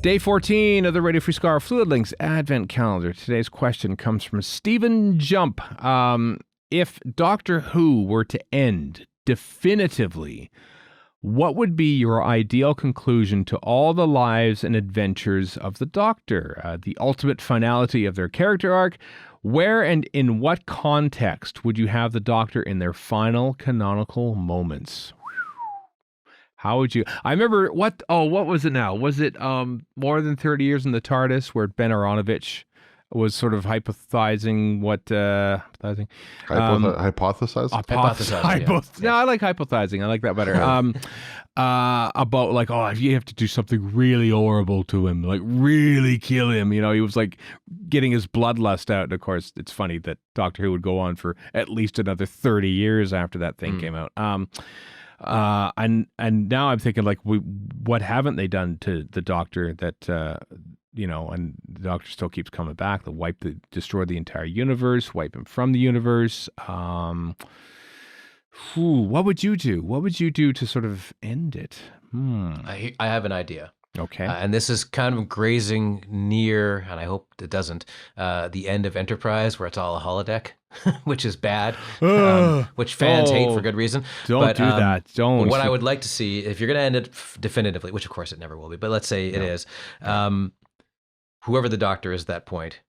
Day 14 of the Radio Free Skaro Fluid Links Advent Calendar. Today's question comes from Stephen Jump. If Doctor Who were to end definitively, what would be your ideal conclusion to all the lives and adventures of the Doctor? The ultimate finality of their character arc? Where and in what context would you have the Doctor in their final canonical moments? How would you... I remember... what was it now? Was it More Than 30 Years in the TARDIS, where Ben Aronovich was sort of hypothesizing what... hypothesizing? Hypothesizing, No, I like hypothesizing. I like that better. About like, oh, you have to do something really horrible to him, like really kill him. You know, he was like getting his bloodlust out. And of course, it's funny that Doctor Who would go on for at least another 30 years after that thing came out. And now I'm thinking, like, what haven't they done to the Doctor that, and the Doctor still keeps coming back. They'll destroy the entire universe, wipe him from the universe. What would you do? What would you do to sort of end it? I have an idea. Okay. And this is kind of grazing near, and I hope it doesn't, the end of Enterprise, where it's all a holodeck, which is bad, which fans hate for good reason. Don't do that. Don't. What I would like to see, if you're going to end it definitively, which of course it never will be, but let's say it is, whoever the Doctor is at that point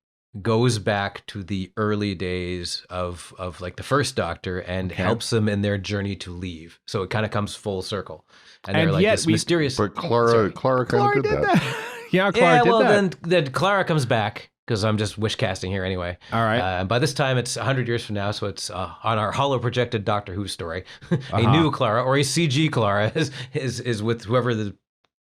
goes back to the early days of like the first Doctor and helps them in their journey to leave. So it kind of comes full circle. And they're like this mysterious... But Clara kind of did that. Yeah, Clara did that. Then Clara comes back, because I'm just wish casting here anyway. All right. And by this time, it's 100 years from now, so it's on our hollow projected Doctor Who story. A new Clara, or a CG Clara, is with whoever the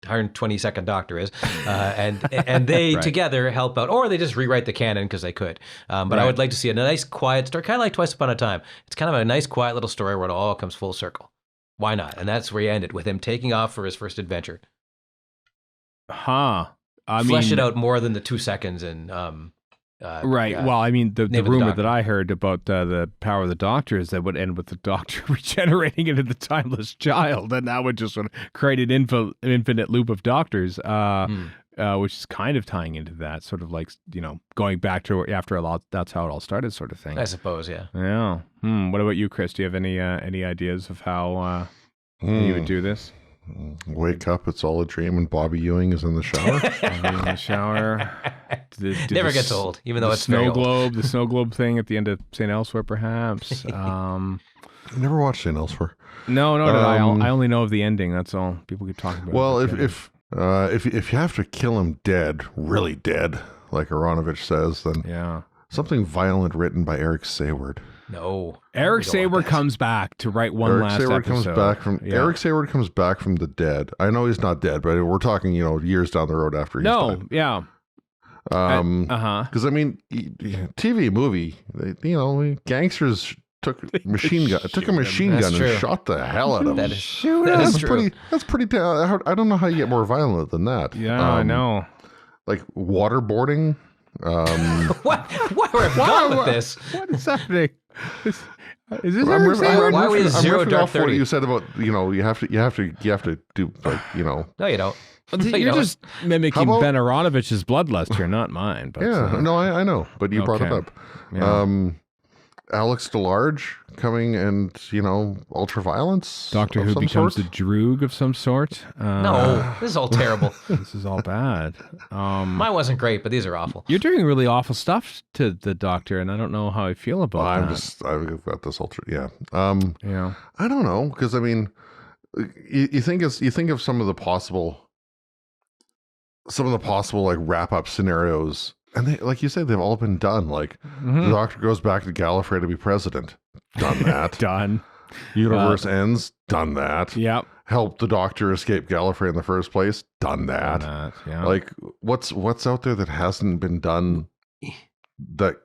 122nd Doctor is, and they together help out, or they just rewrite the canon because they could. But I would like to see a nice, quiet story, kind of like Twice Upon a Time. It's kind of a nice, quiet little story where it all comes full circle. Why not? And that's where you end it, with him taking off for his first adventure. Flesh it out more than the 2 seconds and right. Well, I mean, the rumor that I heard about the power of the Doctor is that would end with the Doctor regenerating into the timeless child, and that would just sort of create an infinite loop of Doctors, which is kind of tying into that, sort of like, going back to after a lot. That's how it all started, sort of thing. I suppose, yeah. Yeah. What about you, Chris? Do you have any ideas of how you would do this? Wake up, it's all a dream, and Bobby Ewing is in the shower. Never gets old, even though it's snow globe, the snow globe thing at the end of St. Elsewhere, perhaps. I never watched St. Elsewhere. No, I only know of the ending. That's all people keep talking about. Well, if you have to kill him dead, really dead, like Aronovich says, then something violent written by Eric Sayward. No, Eric Sayward comes back to write one last episode. Eric Sayward comes back from the dead. I know he's not dead, but we're talking, years down the road after he's died. Yeah. Because I mean, TV movie, gangsters took a machine gun and shot the hell out of him. That is true. That's pretty. I don't know how you get more violent than that. Yeah, I know. Like waterboarding. Why we're gone with this? What is happening? Is this why we zero dark 30? What you said about you have to do like No, you don't. You're just mimicking Ben Aronovich's bloodlust here, not mine. But, no, I know, but you brought it up. Yeah. Alex DeLarge coming and ultraviolence. Doctor Who becomes a droog of some sort. No, this is all terrible. This is all bad. Mine wasn't great, but these are awful. You're doing really awful stuff to the Doctor, and I don't know how I feel about that. I've got this I don't know, because I mean, you think of some of the possible like wrap up scenarios. And they, like you said, they've all been done. Like the Doctor goes back to Gallifrey to be president. Done that. Done. Universe ends. Done that. Yep. Help the Doctor escape Gallifrey in the first place. Done that. Yeah. Like what's out there that hasn't been done that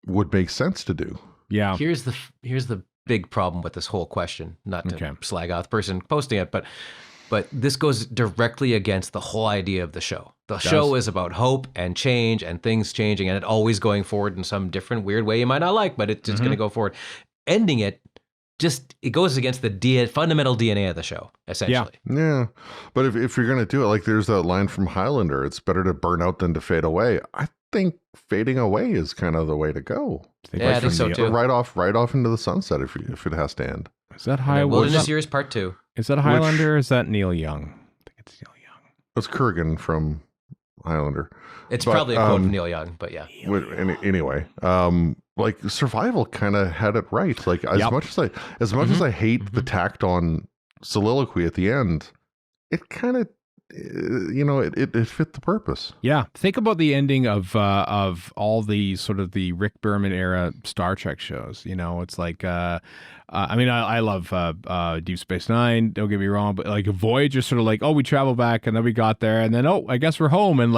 would make sense to do? Yeah. Here's the big problem with this whole question. Not to slag out the person posting it, but this goes directly against the whole idea of the show. The show is about hope and change and things changing and it always going forward in some different weird way you might not like, but it's just going to go forward. Ending it it goes against the fundamental DNA of the show, essentially. Yeah. But if you're going to do it, like there's that line from Highlander, it's better to burn out than to fade away. I think fading away is kind of the way to go. I think so too. Right off into the sunset if it has to end. Is that Highlander? Wilderness Years Part 2. Is that Highlander or is that Neil Young? I think it's Neil Young. It's Kurgan from Highlander. It's probably a quote from Neil Young, but yeah. Anyway, like Survival kind of had it right. Like as much as I hate the tacked on soliloquy at the end, it kind of it fit the purpose. Yeah, think about the ending of all the sort of the Rick Berman era Star Trek shows. It's like I mean, I love Deep Space Nine. Don't get me wrong, but like Voyager, sort of like, oh, we travel back and then we got there, and then I guess we're home, and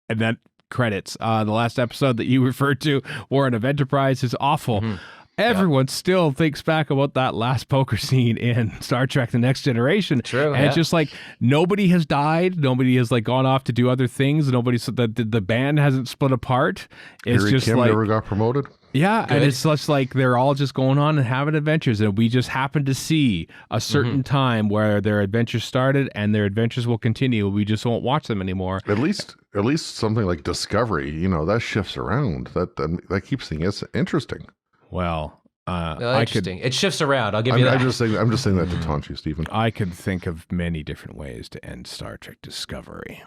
then credits. The last episode that you referred to, Warren of Enterprise, is awful. Mm-hmm. Everyone still thinks back about that last poker scene in Star Trek: The Next Generation. True, and it's just like nobody has died. Nobody has like gone off to do other things. The band hasn't split apart. It's Harry just Kim like never got promoted. Yeah, good. And it's just like they're all just going on and having adventures, and we just happen to see a certain time where their adventures started, and their adventures will continue. We just won't watch them anymore. At least something like Discovery, that shifts around. That keeps things interesting. Well, interesting. It shifts around. I'll give you that. I'm just saying that to taunt you, Stephen. I could think of many different ways to end Star Trek Discovery.